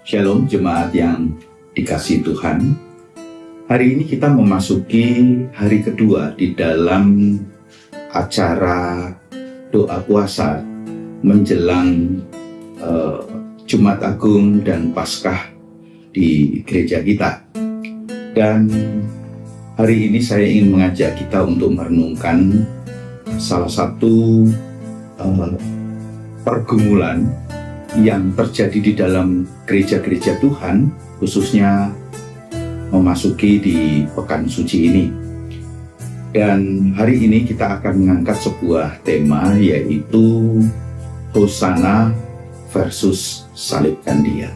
Shalom jemaat yang dikasihi Tuhan. Hari ini kita memasuki hari kedua di dalam acara doa puasa menjelang Jumat Agung dan Paskah di gereja kita. Dan hari ini saya ingin mengajak kita untuk merenungkan salah satu pergumulan yang terjadi di dalam gereja-gereja Tuhan, khususnya memasuki di pekan suci ini. Dan hari ini kita akan mengangkat sebuah tema, yaitu Hosana versus salibkan Dia.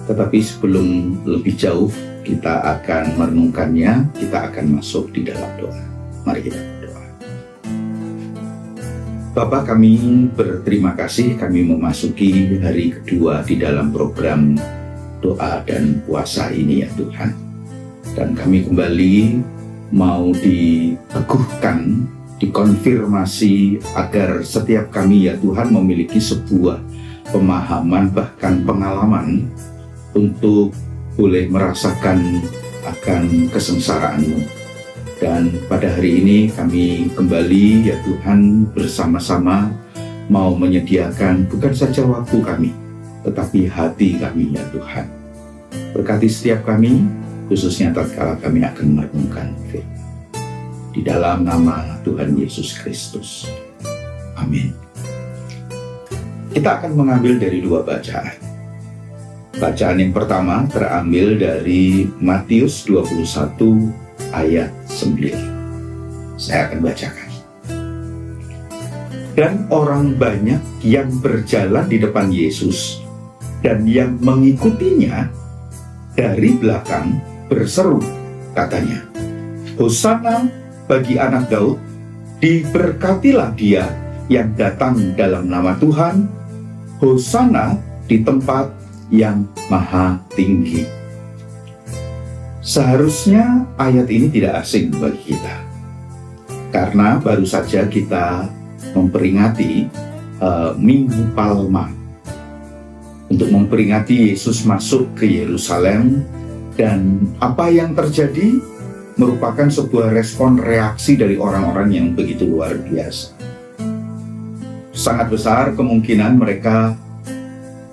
Tetapi sebelum lebih jauh kita akan merenungkannya, kita akan masuk di dalam doa. Mari kita berdoa. Bapa, kami berterima kasih, kami memasuki hari kedua di dalam program doa dan puasa ini ya Tuhan. Dan kami kembali mau diteguhkan, dikonfirmasi agar setiap kami ya Tuhan memiliki sebuah pemahaman bahkan pengalaman untuk boleh merasakan akan kesengsaraan-Mu. Dan pada hari ini kami kembali ya Tuhan bersama-sama mau menyediakan bukan saja waktu kami, tetapi hati kami ya Tuhan. Berkati setiap kami, khususnya tatkala kami akan merenungkan firman. Di dalam nama Tuhan Yesus Kristus. Amin. Kita akan mengambil dari dua bacaan. Bacaan yang pertama terambil dari Matius 21 ayat 9. Saya akan bacakan. Dan orang banyak yang berjalan di depan Yesus dan yang mengikutinya dari belakang berseru, katanya, Hosana bagi anak Daud, diberkatilah dia yang datang dalam nama Tuhan, Hosana di tempat yang maha tinggi. Seharusnya ayat ini tidak asing bagi kita, karena baru saja kita memperingati Minggu Palma untuk memperingati Yesus masuk ke Yerusalem, dan apa yang terjadi merupakan sebuah respon reaksi dari orang-orang yang begitu luar biasa. Sangat besar kemungkinan mereka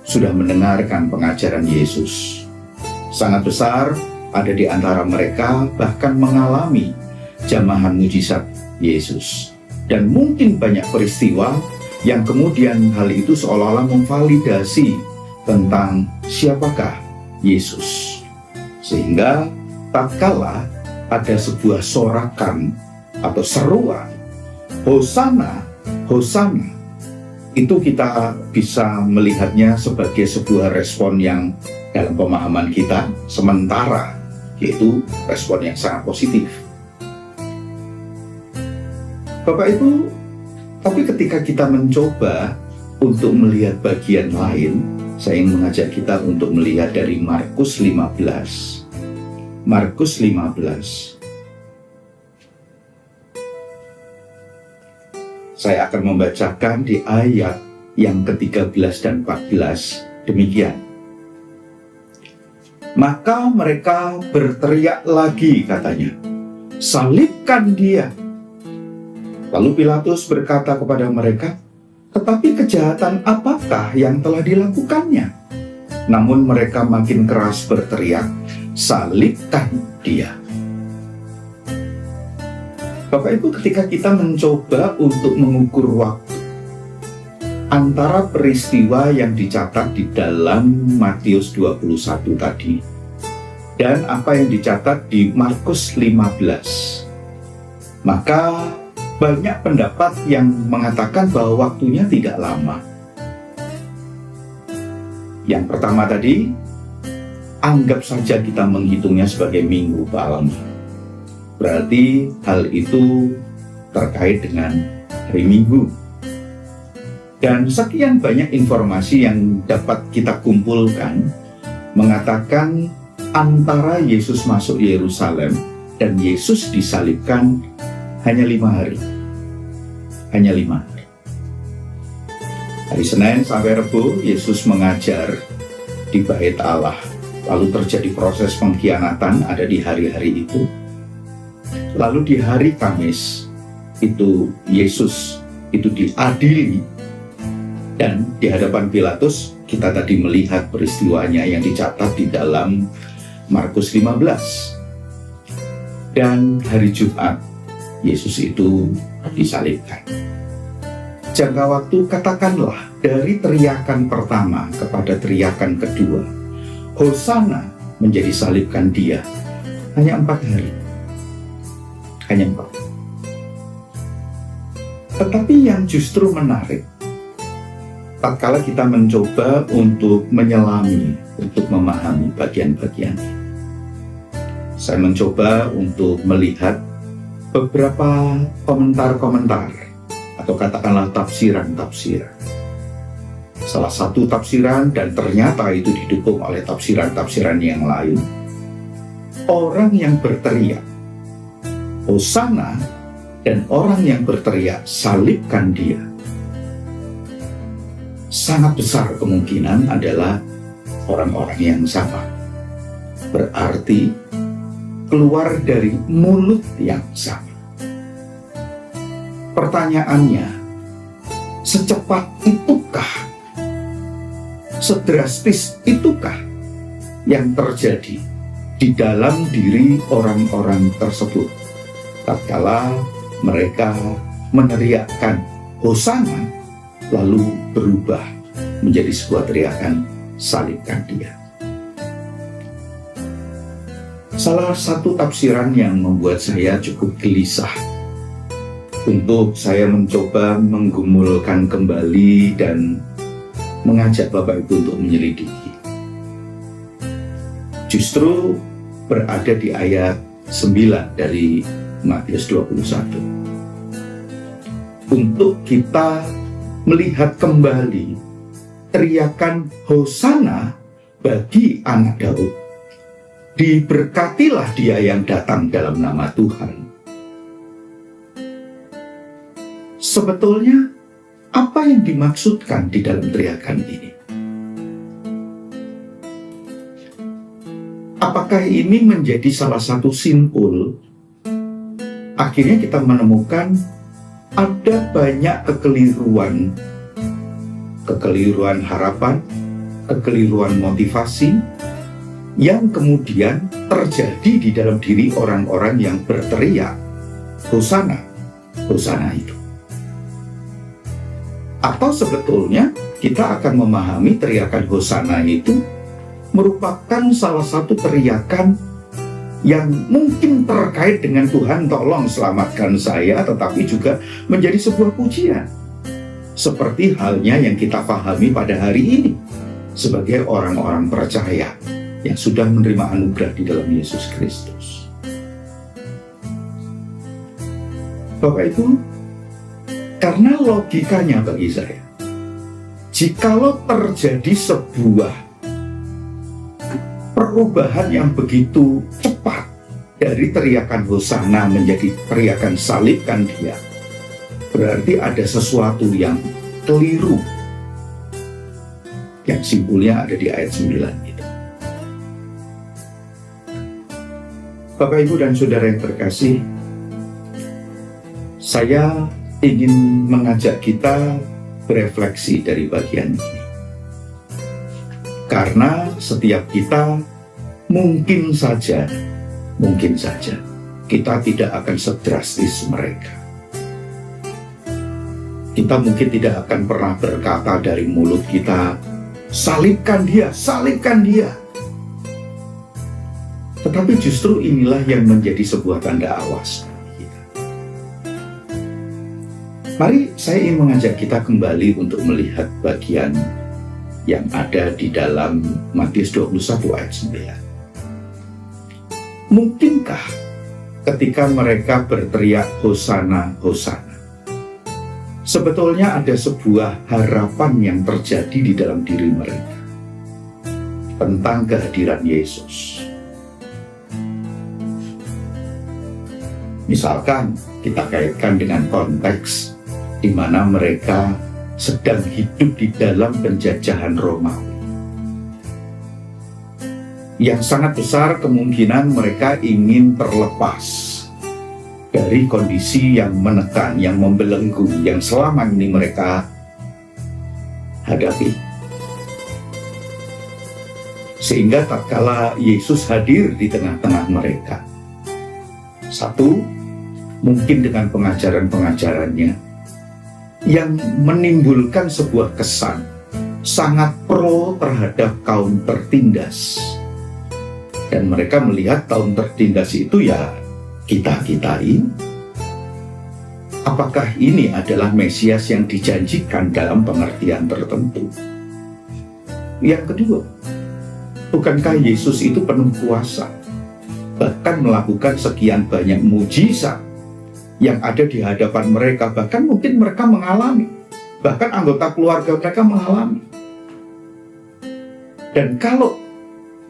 sudah mendengarkan pengajaran Yesus. Sangat besar ada di antara mereka bahkan mengalami jamahan mujizat Yesus. Dan mungkin banyak peristiwa yang kemudian hal itu seolah-olah memvalidasi tentang siapakah Yesus. Sehingga tatkala ada sebuah sorakan atau seruan, Hosana, Hosana, itu kita bisa melihatnya sebagai sebuah respon yang dalam pemahaman kita sementara, yaitu respon yang sangat positif. Bapak Ibu, tapi ketika kita mencoba untuk melihat bagian lain, saya ingin mengajak kita untuk melihat dari Markus 15. Markus 15. Saya akan membacakan di ayat yang ke-13 dan 14 demikian. Maka mereka berteriak lagi, katanya, salibkan dia. Lalu Pilatus berkata kepada mereka, tetapi kejahatan apakah yang telah dilakukannya? Namun mereka makin keras berteriak, salibkan dia. Bapak Ibu, ketika kita mencoba untuk mengukur waktu antara peristiwa yang dicatat di dalam Matius 21 tadi dan apa yang dicatat di Markus 15, maka banyak pendapat yang mengatakan bahwa waktunya tidak lama. Yang pertama tadi, anggap saja kita menghitungnya sebagai Minggu Palma. Berarti hal itu terkait dengan hari Minggu. Dan sekian banyak informasi yang dapat kita kumpulkan mengatakan antara Yesus masuk Yerusalem dan Yesus disalibkan hanya 5 hari. Hanya 5 hari. Hari Senin sampai Rabu Yesus mengajar di bait Allah, lalu terjadi proses pengkhianatan ada di hari-hari itu. Lalu di hari Kamis itu Yesus itu diadili, dan di hadapan Pilatus kita tadi melihat peristiwanya yang dicatat di dalam Markus 15. Dan hari Jumat Yesus itu disalibkan. Jangka waktu katakanlah dari teriakan pertama kepada teriakan kedua, Hosana, menjadi salibkan dia, hanya 4 hari. Hanya 4. Tetapi yang justru menarik, tatkala kita mencoba untuk menyelami, untuk memahami bagian-bagiannya, saya mencoba untuk melihat beberapa komentar-komentar atau katakanlah tafsiran-tafsiran. Salah satu tafsiran, dan ternyata itu didukung oleh tafsiran-tafsiran yang lain, orang yang berteriak Hosana dan orang yang berteriak salibkan dia, sangat besar kemungkinan adalah orang-orang yang sama. Berarti keluar dari mulut yang sama. Pertanyaannya, secepat itukah, sedrastis itukah yang terjadi di dalam diri orang-orang tersebut tatkala mereka meneriakkan Hosana, lalu berubah menjadi sebuah teriakan salibkan dia? Salah satu tafsiran yang membuat saya cukup gelisah untuk saya mencoba menggumulkan kembali dan mengajak Bapak Ibu untuk menyelidiki, justru berada di ayat 9 dari Matius 21. Untuk kita melihat kembali teriakan Hosana bagi anak Daud. Diberkatilah dia yang datang dalam nama Tuhan. Sebetulnya apa yang dimaksudkan di dalam teriakan ini? Apakah ini menjadi salah satu simpul? Akhirnya kita menemukan ada banyak kekeliruan harapan, kekeliruan motivasi, yang kemudian terjadi di dalam diri orang-orang yang berteriak Hosana, Hosana itu. Atau sebetulnya kita akan memahami teriakan Hosana itu merupakan salah satu teriakan yang mungkin terkait dengan Tuhan tolong selamatkan saya, tetapi juga menjadi sebuah pujian. Seperti halnya yang kita pahami pada hari ini sebagai orang-orang percaya yang sudah menerima anugerah di dalam Yesus Kristus. Bapak Ibu, karena logikanya bagi saya, jikalau terjadi sebuah perubahan yang begitu cepat dari teriakan Hosana menjadi teriakan salibkan dia, berarti ada sesuatu yang keliru, yang simpulnya ada di ayat 9 itu. Bapak, Ibu, dan Saudara yang terkasih, saya ingin mengajak kita berefleksi dari bagian ini. Karena setiap kita mungkin saja kita tidak akan sedrastis mereka. Kita mungkin tidak akan pernah berkata dari mulut kita, salibkan dia, salibkan dia. Tetapi justru inilah yang menjadi sebuah tanda awas bagi kita. Mari saya ingin mengajak kita kembali untuk melihat bagian yang ada di dalam Matius 21 ayat 9. Mungkinkah ketika mereka berteriak Hosana, Hosana, sebetulnya ada sebuah harapan yang terjadi di dalam diri mereka tentang kehadiran Yesus? Misalkan kita kaitkan dengan konteks di mana mereka sedang hidup di dalam penjajahan Romawi. yang sangat besar kemungkinan mereka ingin terlepas dari kondisi yang menekan, yang membelenggu, yang selama ini mereka hadapi. Sehingga tatkala Yesus hadir di tengah-tengah mereka, satu, mungkin dengan pengajaran-pengajarannya yang menimbulkan sebuah kesan sangat pro terhadap kaum tertindas. Dan mereka melihat kaum tertindas itu ya kita-kita ini. Apakah ini adalah Mesias yang dijanjikan dalam pengertian tertentu? Yang kedua, bukankah Yesus itu penuh kuasa, bahkan melakukan sekian banyak mujizat yang ada di hadapan mereka, bahkan mungkin mereka mengalami, bahkan anggota keluarga mereka mengalami. Dan kalau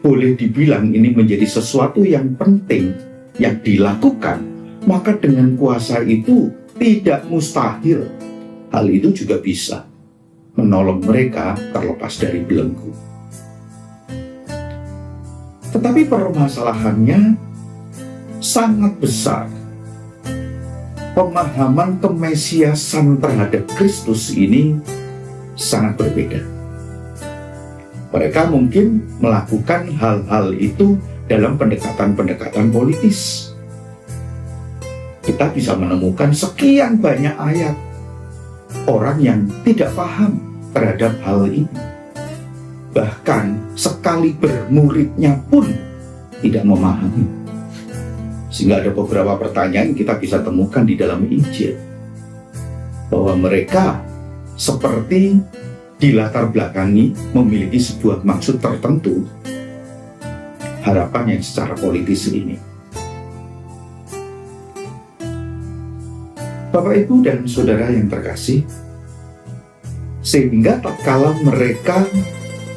boleh dibilang ini menjadi sesuatu yang penting yang dilakukan, maka dengan kuasa itu tidak mustahil hal itu juga bisa menolong mereka terlepas dari belenggu. Tetapi permasalahannya sangat besar. Pemahaman kemesiasan terhadap Kristus ini sangat berbeda. Mereka mungkin melakukan hal-hal itu dalam pendekatan-pendekatan politis. Kita bisa menemukan sekian banyak ayat orang yang tidak paham terhadap hal ini. Bahkan sekaliber muridnya pun tidak memahami. Sehingga ada beberapa pertanyaan kita bisa temukan di dalam Injil, bahwa mereka seperti dilatar belakangi memiliki sebuah maksud tertentu, harapan yang secara politis ini. Bapak, Ibu, dan Saudara yang terkasih, sehingga tatkala mereka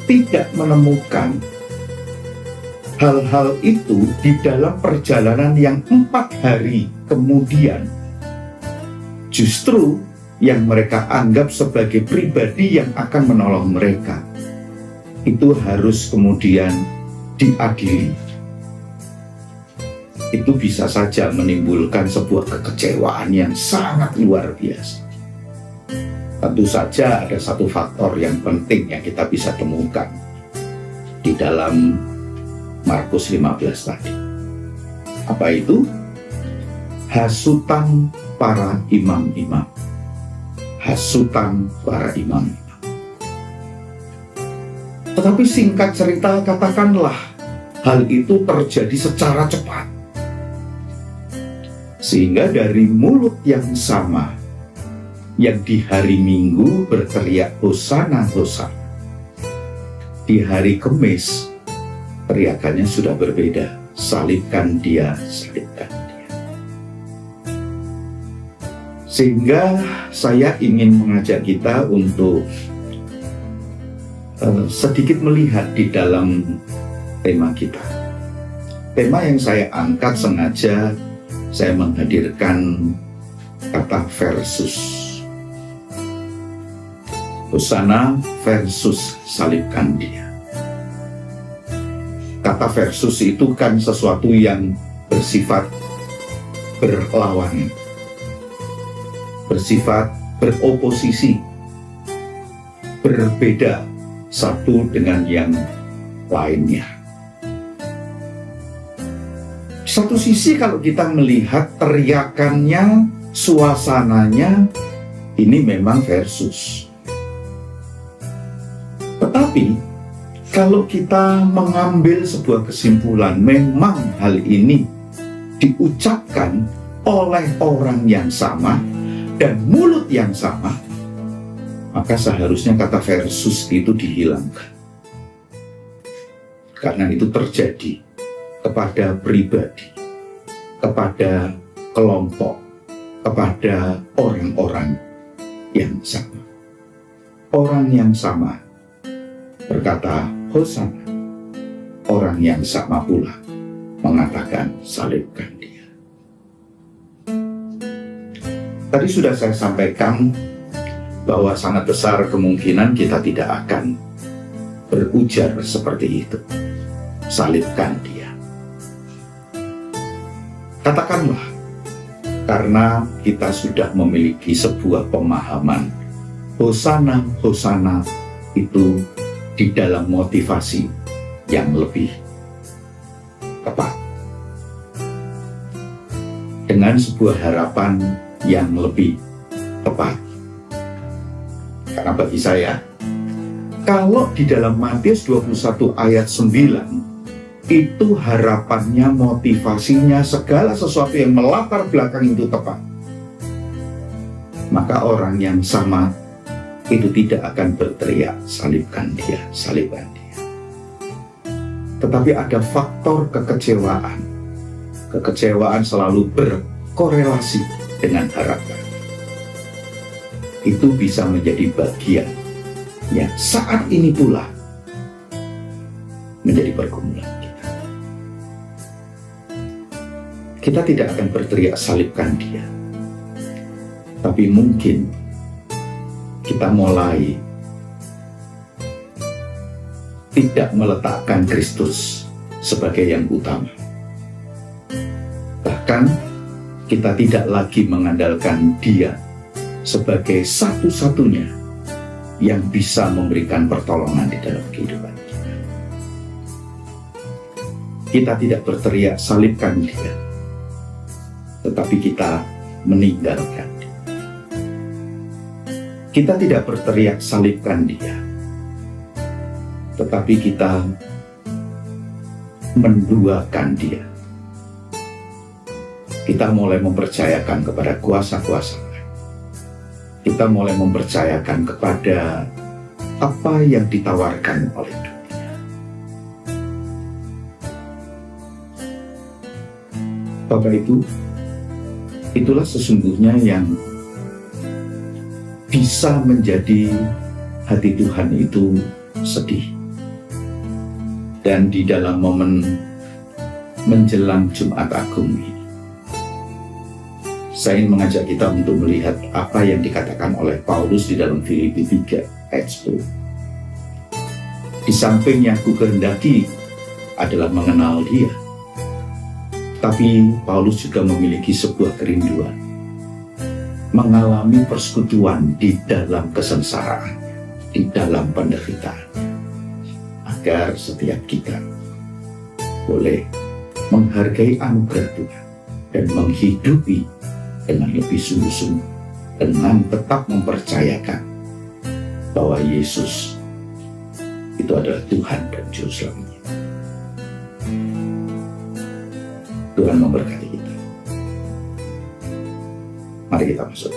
tidak menemukan hal-hal itu di dalam perjalanan yang 4 hari kemudian, justru yang mereka anggap sebagai pribadi yang akan menolong mereka itu harus kemudian diadili. Itu bisa saja menimbulkan sebuah kekecewaan yang sangat luar biasa. Tentu saja ada satu faktor yang penting yang kita bisa temukan di dalam Markus 15 tadi. Apa itu? Hasutan para imam-imam. Hasutan para imam-imam. Tetapi singkat cerita, katakanlah hal itu terjadi secara cepat. Sehingga dari mulut yang sama, yang di hari Minggu berteriak Hosana, Hosana, di hari Kamis teriakannya sudah berbeda. Salibkan dia, salibkan dia. Sehingga saya ingin mengajak kita untuk sedikit melihat di dalam tema kita. Tema yang saya angkat sengaja saya menghadirkan kata versus. Hosana versus salibkan dia. Kata versus itu kan sesuatu yang bersifat berlawanan, bersifat beroposisi, berbeda satu dengan yang lainnya. Di satu sisi kalau kita melihat teriakannya, suasananya, ini memang versus. Tetapi kalau kita mengambil sebuah kesimpulan, memang hal ini diucapkan oleh orang yang sama dan mulut yang sama, maka seharusnya kata versus itu dihilangkan. Karena itu terjadi kepada pribadi, kepada kelompok, kepada orang-orang yang sama. Orang yang sama berkata Hosana, orang yang sama pula mengatakan salibkan dia. Tadi sudah saya sampaikan bahwa sangat besar kemungkinan kita tidak akan berujar seperti itu. salibkan dia. Katakanlah, karena kita sudah memiliki sebuah pemahaman, Hosana, Hosana itu di dalam motivasi yang lebih tepat, dengan sebuah harapan yang lebih tepat. Karena bagi saya, kalau di dalam Matius 21 ayat 9 itu harapannya, motivasinya, segala sesuatu yang melatar belakang itu tepat, maka orang yang sama itu tidak akan berteriak, salibkan dia, salibkan dia. Tetapi ada faktor kekecewaan. Kekecewaan selalu berkorelasi dengan harapan. Itu bisa menjadi bagian yang saat ini pula menjadi pergumulan kita. Kita tidak akan berteriak salibkan dia, tapi mungkin kita mulai tidak meletakkan Kristus sebagai yang utama. Bahkan kita tidak lagi mengandalkan dia sebagai satu-satunya yang bisa memberikan pertolongan di dalam kehidupan kita. Kita tidak berteriak salibkan dia, tetapi kita meninggalkan dia. Kita tidak berteriak salibkan dia, tetapi kita menduakan dia. Kita mulai mempercayakan kepada kuasa-kuasa. Kita mulai mempercayakan kepada apa yang ditawarkan oleh dunia. Bapak Ibu, itulah sesungguhnya yang bisa menjadi hati Tuhan itu sedih. Dan di dalam momen menjelang Jumat Agung ini, saya ingin mengajak kita untuk melihat apa yang dikatakan oleh Paulus di dalam Filipi 3 ayat 10. Di samping yang ku kehendaki adalah mengenal dia, tapi Paulus juga memiliki sebuah kerinduan, mengalami persekutuan di dalam kesengsaraan, di dalam penderitaan, agar setiap kita boleh menghargai anugerah Tuhan dan menghidupi dengan lebih sungguh-sungguh, dengan tetap mempercayakan bahwa Yesus itu adalah Tuhan dan Juru Selamat kita. Tuhan memberkati kita. Mari kita masuk.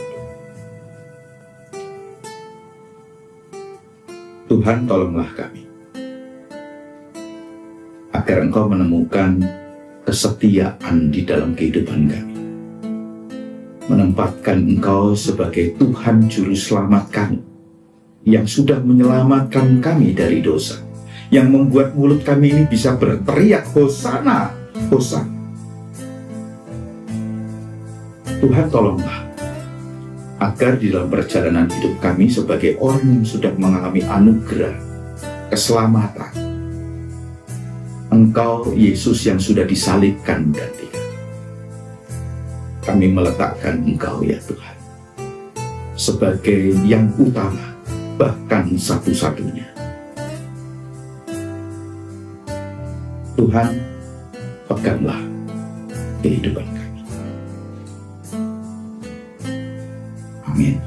Tuhan, tolonglah kami agar Engkau menemukan kesetiaan di dalam kehidupan kami, menempatkan Engkau sebagai Tuhan Juru Selamat kami, yang sudah menyelamatkan kami dari dosa, yang membuat mulut kami ini bisa berteriak Hosana, Hosana. Tuhan, tolonglah agar di dalam perjalanan hidup kami sebagai orang yang sudah mengalami anugerah keselamatan, Engkau Yesus yang sudah disalibkan gantikan. Kami meletakkan Engkau ya Tuhan sebagai yang utama, bahkan satu-satunya. Tuhan, peganglah kehidupan kami. Amin.